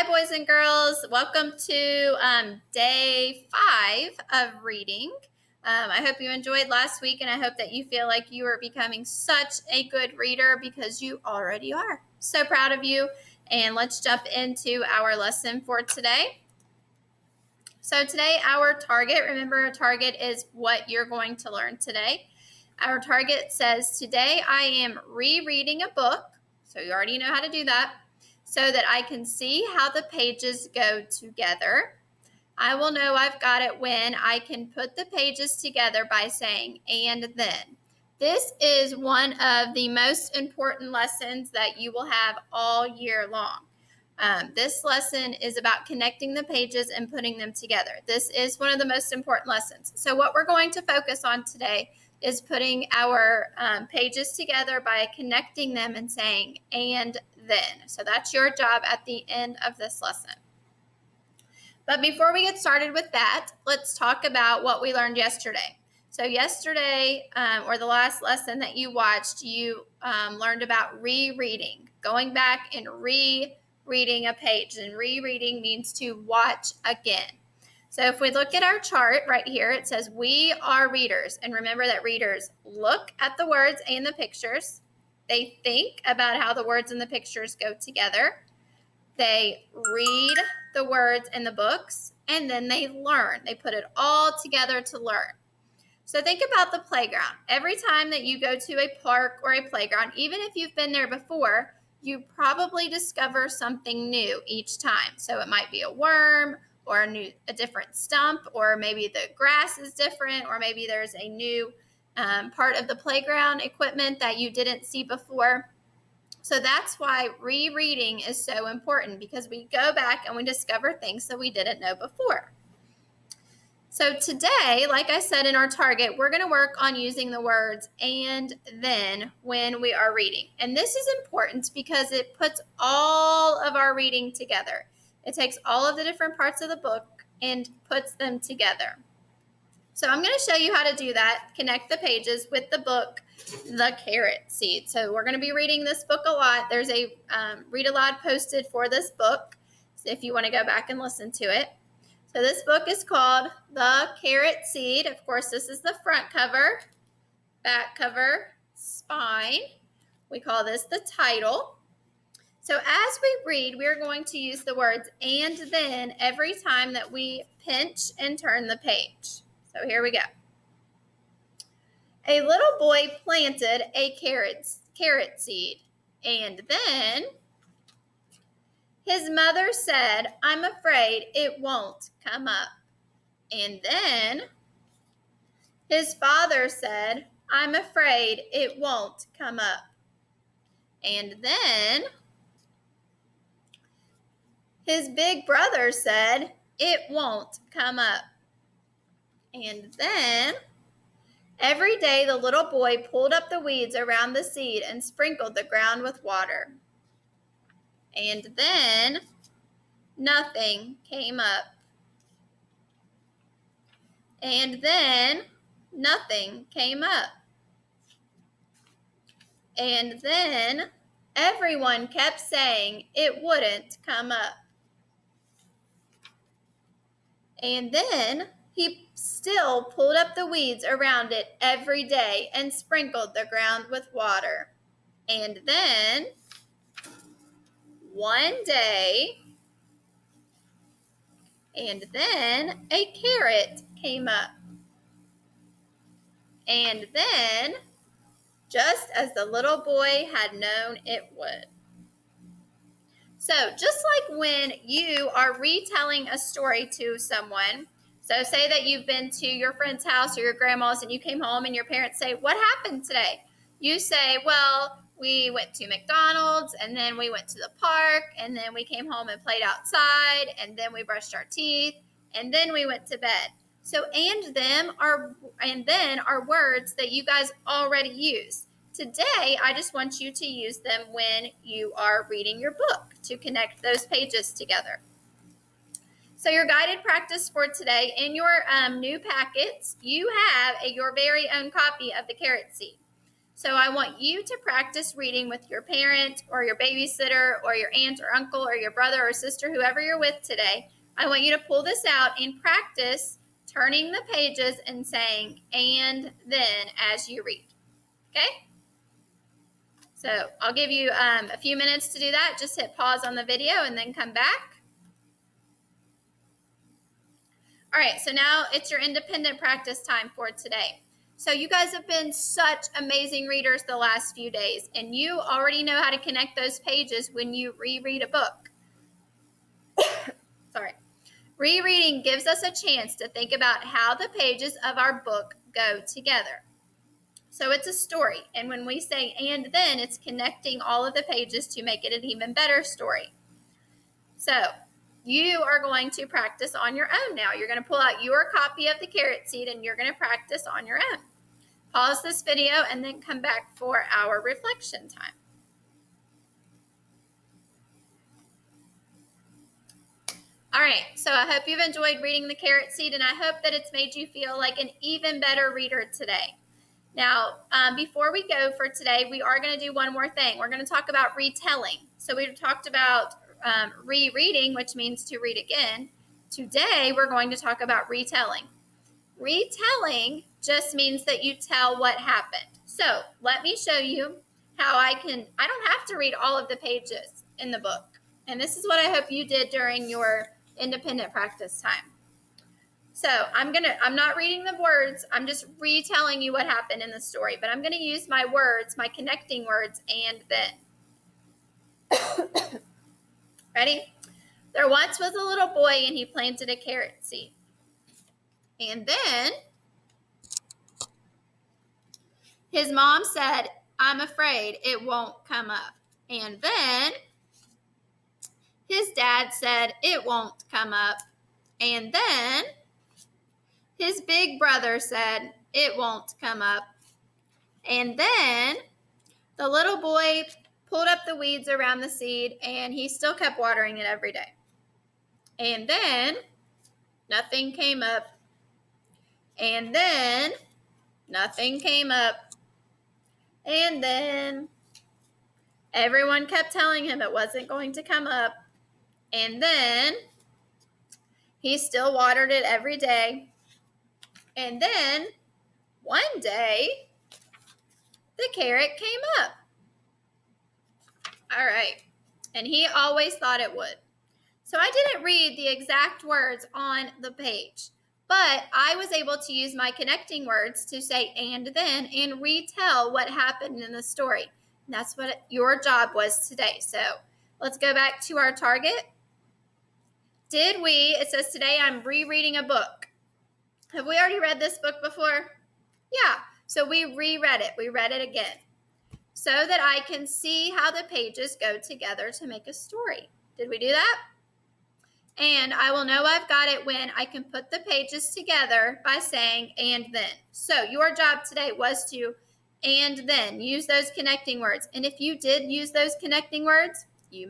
Hi, boys and girls. Welcome to day 5 of reading. I hope you enjoyed last week, and I hope that you feel like you are becoming such a good reader because you already are. So proud of you, and let's jump into our lesson for today. So today, our target, remember our target is what you're going to learn today. Our target says, today I am rereading a book, so you already know how to do that, so that I can see how the pages go together. I will know I've got it when I can put the pages together by saying, and then. This is one of the most important lessons that you will have all year long. This lesson is about connecting the pages and putting them together. This is one of the most important lessons. So what we're going to focus on today is putting our pages together by connecting them and saying, and then. So that's your job at the end of this lesson. But before we get started with that, let's talk about what we learned yesterday. So yesterday, or the last lesson that you watched, you learned about rereading, going back and rereading a page. And rereading means to watch again. So if we look at our chart right here, it says we are readers. And remember that readers look at the words and the pictures. They think about how the words and the pictures go together. They read the words in the books, and then they learn. They put it all together to learn. So think about the playground. Every time that you go to a park or a playground, even if you've been there before, you probably discover something new each time. So it might be a worm, or a different stump, or maybe the grass is different, or maybe there's a new part of the playground equipment that you didn't see before. So that's why rereading is so important, because we go back and we discover things that we didn't know before. So today, like I said in our target, we're going to work on using the words and then when we are reading. And this is important because it puts all of our reading together. It takes all of the different parts of the book and puts them together. So I'm going to show you how to do that, connect the pages with the book, The Carrot Seed. So we're going to be reading this book a lot. There's a read aloud posted for this book, so if you want to go back and listen to it. So this book is called The Carrot Seed. Of course, this is the front cover, back cover, spine. We call this the title. So as we read, we're going to use the words and then every time that we pinch and turn the page. So here we go. A little boy planted a carrot seed, and then his mother said, I'm afraid it won't come up. And then his father said, I'm afraid it won't come up. And then his big brother said, it won't come up. And then every day the little boy pulled up the weeds around the seed and sprinkled the ground with water. And then nothing came up. And then nothing came up. And then everyone kept saying it wouldn't come up. And then he still pulled up the weeds around it every day and sprinkled the ground with water. And then one day, and then a carrot came up. And then, just as the little boy had known it would. So just like when you are retelling a story to someone, so say that you've been to your friend's house or your grandma's and you came home and your parents say, what happened today? You say, well, we went to McDonald's and then we went to the park and then we came home and played outside and then we brushed our teeth and then we went to bed. So and then are words that you guys already use. Today, I just want you to use them when you are reading your book to connect those pages together. So your guided practice for today, in your new packets, you have your very own copy of the Carrot Seed. So I want you to practice reading with your parent or your babysitter or your aunt or uncle or your brother or sister, whoever you're with today. I want you to pull this out and practice turning the pages and saying, and then, as you read. Okay? So I'll give you a few minutes to do that. Just hit pause on the video and then come back. All right, so now it's your independent practice time for today. So you guys have been such amazing readers the last few days, and you already know how to connect those pages when you reread a book. Sorry. Rereading gives us a chance to think about how the pages of our book go together. So it's a story, and when we say and then, it's connecting all of the pages to make it an even better story. So you are going to practice on your own now. You're going to pull out your copy of the carrot seed and you're going to practice on your own. Pause this video and then come back for our reflection time. All right, so I hope you've enjoyed reading the carrot seed, and I hope that it's made you feel like an even better reader today. Now, before we go for today, we are going to do one more thing. We're going to talk about retelling. So we talked about rereading, which means to read again. Today, we're going to talk about retelling. Retelling just means that you tell what happened. So let me show you how I don't have to read all of the pages in the book. And this is what I hope you did during your independent practice time. So I'm not reading the words. I'm just retelling you what happened in the story. But I'm going to use my words, my connecting words, and then. Ready? There once was a little boy, and he planted a carrot seed. And then his mom said, I'm afraid it won't come up. And then his dad said, it won't come up. And then his big brother said, it won't come up. And then the little boy pulled up the weeds around the seed, and he still kept watering it every day. And then nothing came up. And then nothing came up. And then everyone kept telling him it wasn't going to come up. And then he still watered it every day. And then one day, the carrot came up. All right. And he always thought it would. So I didn't read the exact words on the page, but I was able to use my connecting words to say and then and retell what happened in the story. And that's what your job was today. So let's go back to our target. It says today I'm rereading a book. Have we already read this book before? Yeah. So we reread it. We read it again so that I can see how the pages go together to make a story. Did we do that? And I will know I've got it when I can put the pages together by saying and then. So your job today was to and then use those connecting words. And if you did use those connecting words, you